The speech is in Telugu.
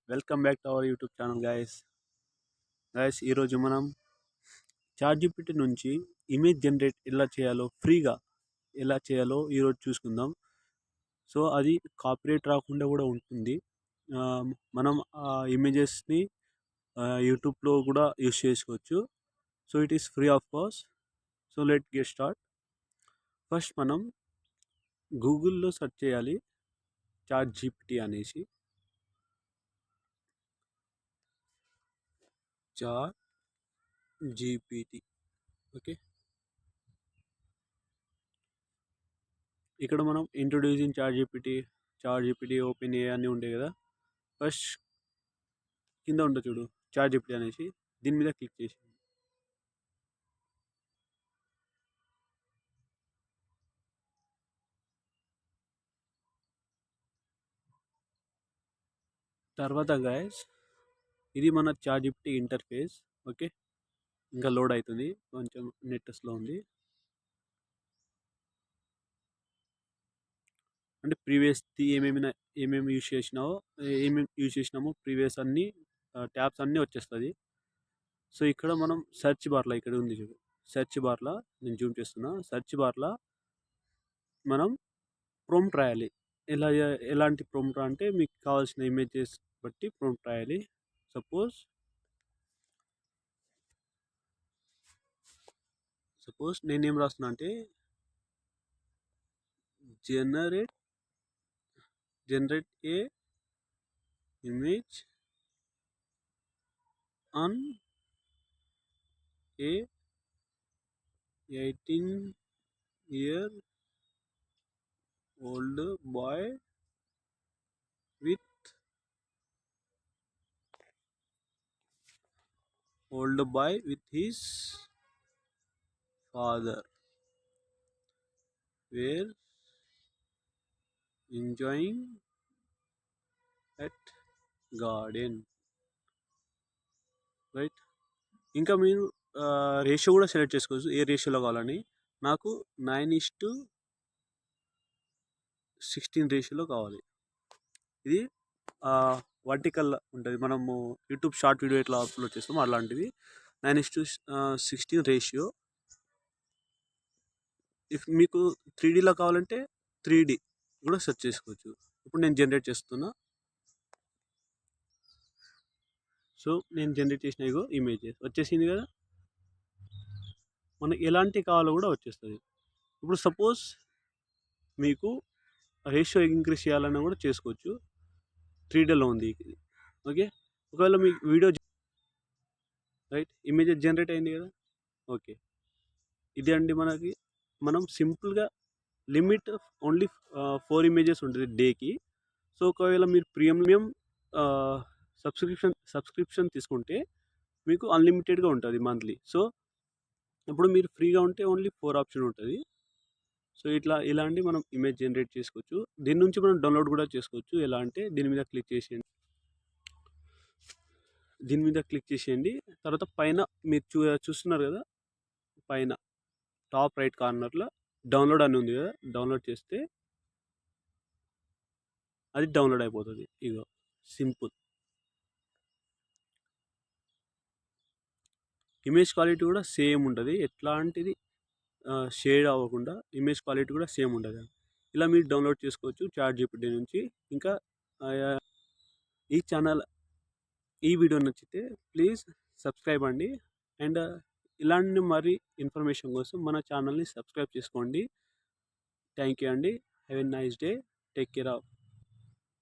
Welcome back to our YouTube channel guys ఈరోజు మనం చాట్‌జీపీటీ నుంచి ఇమేజ్ జనరేట్ ఫ్రీగా ఎలా చేయాలో ఈరోజు చూసుకుందాం. సో అది కాపీరైట్ రాకుండా కూడా ఉంటుంది. మనం ఆ ఇమేజెస్ని యూట్యూబ్లో కూడా యూస్ చేసుకోవచ్చు. So it is free of cost. So let get start. First మనం గూగుల్లో సెర్చ్ చేయాలి చాట్‌జీపీటీ అనేసి. ChatGPT okay. ఇక్కడ మనం ఇంట్రొడ్యూసింగ్ చాట్‌జీపీటీ ఓపెన్ ఏ అన్నీ ఉంటాయి కదా. ఫస్ట్ కింద ఉంటుంది చూడు చాట్‌జీపీటీ అనేసి, దీని మీద క్లిక్ చేసి తర్వాత గైస్ ఇది మన చాట్‌జీపీటీ ఇంటర్ఫేస్. ఓకే, ఇంకా లోడ్ అవుతుంది, కొంచెం నెట్ స్లో ఉంది. అంటే ప్రీవియస్ది ఏమేమి యూజ్ చేసినామో ప్రీవియస్ అన్ని ట్యాబ్స్ అన్నీ వచ్చేస్తుంది. సో ఇక్కడ మనం సెర్చ్ బార్లో ఇక్కడ ఉంది చూడు, సెర్చ్ బార్లో నేను జూమ్ చేస్తున్నా. సెర్చ్ బార్లో మనం ప్రాంప్ట్ రాయాలి. ఎలాంటి ప్రాంప్ట్ అంటే మీకు కావాల్సిన ఇమేజెస్ బట్టి ప్రాంప్ట్ రాయాలి. సపోజ్ నేనేం రాస్తున్నా అంటే generate a image on a 18-year-old boy with his father were enjoying at garden, right. ఇంకా మీరు రేషియో కూడా సెలెక్ట్ చేసుకోవచ్చు, ఏ రేషియోలో కావాలని. నాకు 9:16 రేషియోలో కావాలి. ఇది వర్టికల్ ఉంటుంది, మనము యూట్యూబ్ షార్ట్ వీడియో ఎట్లా అప్లోడ్ చేస్తామో అలాంటివి. 9:16 రేషియో. ఇఫ్ మీకు 3Dలో కావాలంటే 3D కూడా సెర్చ్ చేసుకోవచ్చు. ఇప్పుడు నేను జనరేట్ చేస్తున్నా. సో నేను జనరేట్ చేసిన ఇగో ఇమేజెస్ వచ్చేసింది కదా. మనకి ఎలాంటి కావాలో కూడా వచ్చేస్తుంది. ఇప్పుడు సపోజ్ మీకు రేషియో ఇంక్రీజ్ చేయాలన్నా కూడా చేసుకోవచ్చు. 3Dలో ఉంది. ఓకే, ఒకవేళ మీకు వీడియో రైట్ ఇమేజెస్ జనరేట్ అయింది కదా. ఓకే, ఇది అండి మనం సింపుల్గా లిమిట్ ఓన్లీ 4 ఇమేజెస్ ఉంటుంది డేకి. సో ఒకవేళ మీరు ప్రీమియం సబ్స్క్రిప్షన్ తీసుకుంటే మీకు అన్లిమిటెడ్గా ఉంటుంది మంత్లీ. సో ఇప్పుడు మీరు ఫ్రీగా ఉంటే ఓన్లీ 4 ఆప్షన్ ఉంటుంది. సో ఇలా అండి మనం ఇమేజ్ జనరేట్ చేసుకోవచ్చు. దీని నుంచి మనం డౌన్లోడ్ కూడా చేసుకోవచ్చు. ఎలా అంటే దీని మీద క్లిక్ చేసేయండి. తర్వాత పైన మీరు చూస్తున్నారు కదా, పైన టాప్ రైట్ కార్నర్లో డౌన్లోడ్ అని ఉంది కదా. డౌన్లోడ్ చేస్తే అది డౌన్లోడ్ అయిపోతుంది. ఇగో సింపుల్. ఇమేజ్ క్వాలిటీ కూడా సేమ్ ఉంటుంది, ఎట్లాంటిది షేడ్ అవ్వకుండా ఇమేజ్ క్వాలిటీ కూడా సేమ్ ఉంటుంది. ఇలా మీరు డౌన్లోడ్ చేసుకోవచ్చు చాట్‌జీపీటీ నుంచి. ఇంకా ఈ వీడియో నచ్చితే ప్లీజ్ సబ్స్క్రైబ్ అండి. అండ్ ఇలాంటి మరి ఇన్ఫర్మేషన్ కోసం మన ఛానల్ని సబ్స్క్రైబ్ చేసుకోండి. థ్యాంక్ యూ అండి. Have a nice day. Take care of.